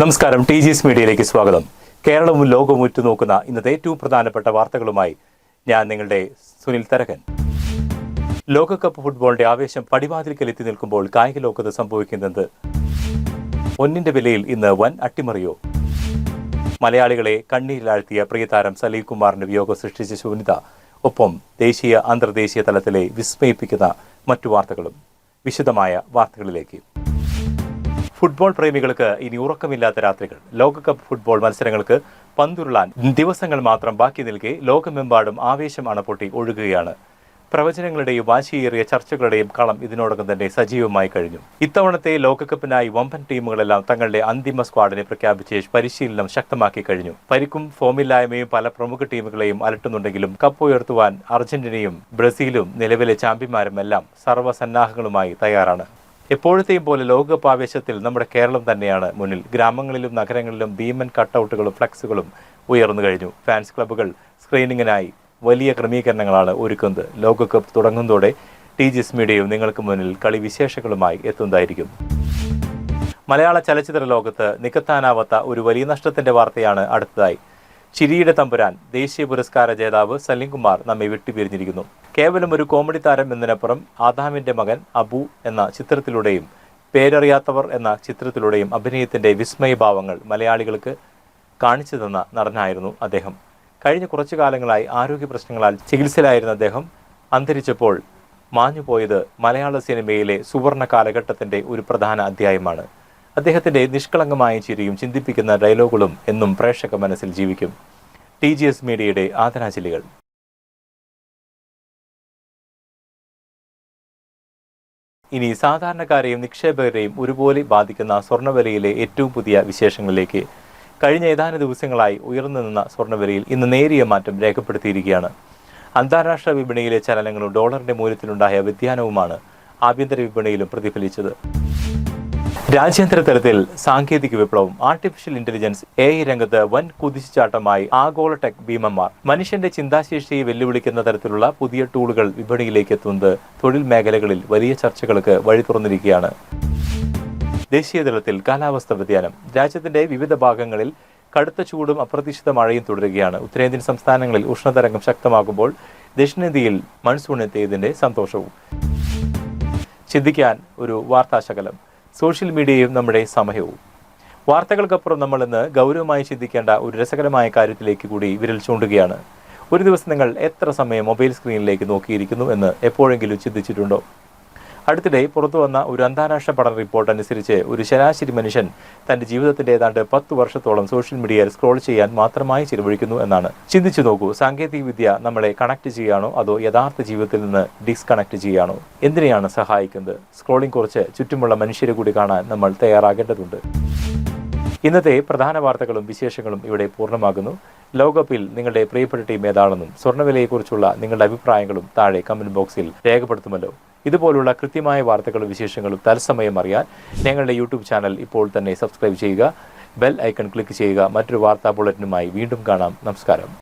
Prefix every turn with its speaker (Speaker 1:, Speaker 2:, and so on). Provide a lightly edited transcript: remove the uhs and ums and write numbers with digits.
Speaker 1: നമസ്കാരം, TGS മീഡിയയിലേക്ക് സ്വാഗതം. കേരളവും ലോകവും ഉറ്റുനോക്കുന്ന ഇന്നത്തെ ഏറ്റവും പ്രധാനപ്പെട്ട വാർത്തകളുമായി ഞാൻ നിങ്ങളുടെ സുനിൽ തരകൻ. ലോകകപ്പ് ഫുട്ബോളിന്റെ ആവേശം പടിവാതിൽക്കൽ എത്തി നിൽക്കുമ്പോൾ കായിക ലോകത്ത് സംഭവിക്കുന്നത് പൊന്നിന്റെ വിലയിൽ ഇന്ന് വൻ അട്ടിമറിയോ? മലയാളികളെ കണ്ണീരിലാഴ്ത്തിയ പ്രിയതാരം സലീം കുമാറിന്റെ വിയോഗം സൃഷ്ടിച്ച ശൂന്യത, ഒപ്പം ദേശീയ അന്തർദേശീയ തലത്തിലെ വിസ്മയിപ്പിക്കുന്ന മറ്റു വാർത്തകളും. വിശദമായ വാർത്തകളിലേക്ക്. ഫുട്ബോൾ പ്രേമികൾക്ക് ഇനി ഉറക്കമില്ലാത്ത രാത്രികൾ. ലോകകപ്പ് ഫുട്ബോൾ മത്സരങ്ങൾക്ക് പന്തുരുളാൻ ദിവസങ്ങൾ മാത്രം ബാക്കി നിൽക്കെ ലോകമെമ്പാടും ആവേശം അണപൊട്ടി ഒഴുകുകയാണ്. പ്രവചനങ്ങളുടെയും വാശിയേറിയ ചർച്ചകളുടെയും കളം ഇതിനോടകം തന്നെ സജീവമായി കഴിഞ്ഞു. ഇത്തവണത്തെ ലോകകപ്പിനായി വമ്പൻ ടീമുകളെല്ലാം തങ്ങളുടെ അന്തിമ സ്ക്വാഡിനെ പ്രഖ്യാപിച്ച് പരിശീലനം ശക്തമാക്കി കഴിഞ്ഞു. പരിക്കും ഫോമില്ലായ്മയും പല പ്രമുഖ ടീമുകളെയും അലട്ടുന്നുണ്ടെങ്കിലും കപ്പ് ഉയർത്തുവാൻ അർജന്റീനയും ബ്രസീലും നിലവിലെ ചാമ്പ്യന്മാരുമെല്ലാം സർവ്വസന്നാഹങ്ങളുമായി തയ്യാറാണ്. എപ്പോഴത്തെയും പോലെ ലോകകപ്പ് ആവേശത്തിൽ നമ്മുടെ കേരളം തന്നെയാണ് മുന്നിൽ. ഗ്രാമങ്ങളിലും നഗരങ്ങളിലും ഭീമൻ കട്ടൗട്ടുകളും ഫ്ലക്സുകളും ഉയർന്നു കഴിഞ്ഞു. ഫാൻസ് ക്ലബ്ബുകൾ സ്ക്രീനിങ്ങിനായി വലിയ ക്രമീകരണങ്ങളാണ് ഒരുക്കുന്നത്. ലോകകപ്പ് തുടങ്ങുന്നതോടെ TGS മീഡിയയും നിങ്ങൾക്ക് മുന്നിൽ കളി വിശേഷങ്ങളുമായി എത്തുന്നതായിരിക്കും. മലയാള ചലച്ചിത്ര ലോകത്ത് നികത്താനാവാത്ത ഒരു വലിയ നഷ്ടത്തിന്റെ വാർത്തയാണ് അടുത്തതായി. ചിരിയുടെ തമ്പുരാൻ ദേശീയ പുരസ്കാര ജേതാവ് സലീം കുമാർ നമ്മെ വിട്ടുപിരിഞ്ഞിരിക്കുന്നു. കേവലം ഒരു കോമഡി താരം എന്നതിനപ്പുറം ആദാമിന്റെ മകൻ അബു എന്ന ചിത്രത്തിലൂടെയും പേരറിയാത്തവർ എന്ന ചിത്രത്തിലൂടെയും അഭിനയത്തിന്റെ വിസ്മയഭാവങ്ങൾ മലയാളികൾക്ക് കാണിച്ചു തന്ന നടനായിരുന്നു അദ്ദേഹം. കഴിഞ്ഞ കുറച്ചു കാലങ്ങളായി ആരോഗ്യ പ്രശ്നങ്ങളാൽ ചികിത്സയിലായിരുന്ന അദ്ദേഹം അന്തരിച്ചപ്പോൾ മാഞ്ഞുപോയത് മലയാള സിനിമയിലെ സുവർണ കാലഘട്ടത്തിന്റെ ഒരു പ്രധാന അധ്യായമാണ്. അദ്ദേഹത്തിന്റെ നിഷ്കളങ്കമായ ചിരിയും ചിന്തിപ്പിക്കുന്ന ഡയലോഗുകളും എന്നും പ്രേക്ഷക മനസ്സിൽ ജീവിക്കും. TGS മീഡിയയുടെ ആദരാഞ്ജലികൾ. ഇനി സാധാരണക്കാരെയും നിക്ഷേപകരെയും ഒരുപോലെ ബാധിക്കുന്ന സ്വർണ്ണവിലയിലെ ഏറ്റവും പുതിയ വിശേഷങ്ങളിലേക്ക്. കഴിഞ്ഞ ഏതാനും ദിവസങ്ങളായി ഉയർന്നു നിന്ന സ്വർണ്ണവിലയിൽ ഇന്ന് നേരിയ മാറ്റം രേഖപ്പെടുത്തിയിരിക്കുകയാണ്. അന്താരാഷ്ട്ര വിപണിയിലെ ചലനങ്ങളും ഡോളറിന്റെ മൂല്യത്തിലുണ്ടായ വ്യതിയാനവുമാണ് ആഭ്യന്തര വിപണിയിലും പ്രതിഫലിച്ചത്. രാജ്യാന്തര തലത്തിൽ സാങ്കേതിക വിപ്ലവം, ആർട്ടിഫിഷ്യൽ ഇന്റലിജൻസ്, AI രംഗത്ത് വൻ കുതിച്ചുചാട്ടമായി ആഗോള ടെക് ഭീമന്മാർ. മനുഷ്യന്റെ ചിന്താശേഷിയെ വെല്ലുവിളിക്കുന്ന തരത്തിലുള്ള പുതിയ ടൂളുകൾ വിപണിയിലേക്ക് എത്തുന്നത് തൊഴിൽ മേഖലകളിൽ വലിയ ചർച്ചകൾക്ക് വഴി തുറന്നിരിക്കുകയാണ്. ദേശീയ തലത്തിൽ കാലാവസ്ഥാ വ്യതിയാനം. രാജ്യത്തിന്റെ വിവിധ ഭാഗങ്ങളിൽ കടുത്ത ചൂടും അപ്രതീക്ഷിത മഴയും തുടരുകയാണ്. ഉത്തരേന്ത്യൻ സംസ്ഥാനങ്ങളിൽ ഉഷ്ണതരംഗം ശക്തമാകുമ്പോൾ ദക്ഷിണേന്ത്യയിൽ മൺസൂൺ എത്തിയതിന്റെ സന്തോഷവും. ചിന്തിക്കാൻ ഒരു വാർത്താശകലം. സോഷ്യൽ മീഡിയയും നമ്മുടെ സമയവും. വാർത്തകൾക്കപ്പുറം നമ്മൾ ഇന്ന് ഗൗരവമായി ചിന്തിക്കേണ്ട ഒരു രസകരമായ കാര്യത്തിലേക്ക് കൂടി വിരൽ ചൂണ്ടുകയാണ്. ഒരു ദിവസം നിങ്ങൾ എത്ര സമയം മൊബൈൽ സ്ക്രീനിലേക്ക് നോക്കിയിരിക്കുന്നു എന്ന് എപ്പോഴെങ്കിലും ചിന്തിച്ചിട്ടുണ്ടോ? അടുത്തിടെ പുറത്തു വന്ന ഒരു അന്താരാഷ്ട്ര പഠന റിപ്പോർട്ട് അനുസരിച്ച് ഒരു ശരാശരി മനുഷ്യൻ തന്റെ ജീവിതത്തിന്റെ ഏതാണ്ട് 10 വർഷത്തോളം സോഷ്യൽ മീഡിയയിൽ സ്ക്രോൾ ചെയ്യാൻ മാത്രമായി ചിലവഴിക്കുന്നു എന്നാണ്. ചിന്തിച്ചു നോക്കൂ, സാങ്കേതിക വിദ്യ നമ്മളെ കണക്ട് ചെയ്യാണോ അതോ യഥാർത്ഥ ജീവിതത്തിൽ നിന്ന് ഡിസ്കണക്ട് ചെയ്യാണോ? എന്തിനെയാണ് സഹായിക്കുന്നത്? സ്ക്രോളിംഗ് കുറച്ച് ചുറ്റുമുള്ള മനുഷ്യരെ കൂടി കാണാൻ നമ്മൾ തയ്യാറാകേണ്ടതുണ്ട്. ഇന്നത്തെ പ്രധാന വാർത്തകളും വിശേഷങ്ങളും ഇവിടെ പൂർണ്ണമാകുന്നു. ലോകകപ്പിൽ നിങ്ങളുടെ പ്രിയപ്പെട്ട ടീം ഏതാണെന്നും സ്വർണ്ണവിലയെക്കുറിച്ചുള്ള നിങ്ങളുടെ അഭിപ്രായങ്ങളും താഴെ കമന്റ് ബോക്സിൽ രേഖപ്പെടുത്തുമല്ലോ. ഇതുപോലുള്ള കൃത്യമായ വാർത്തകളും വിശേഷങ്ങളും തത്സമയം അറിയാൻ ഞങ്ങളുടെ YouTube ചാനൽ ഇപ്പോൾ തന്നെ സബ്സ്ക്രൈബ് ചെയ്യുക. ബെൽ ഐക്കൺ ക്ലിക്ക് ചെയ്യുക. മറ്റൊരു വാർത്താ ബുള്ളറ്റിനുമായി വീണ്ടും കാണാം. നമസ്കാരം.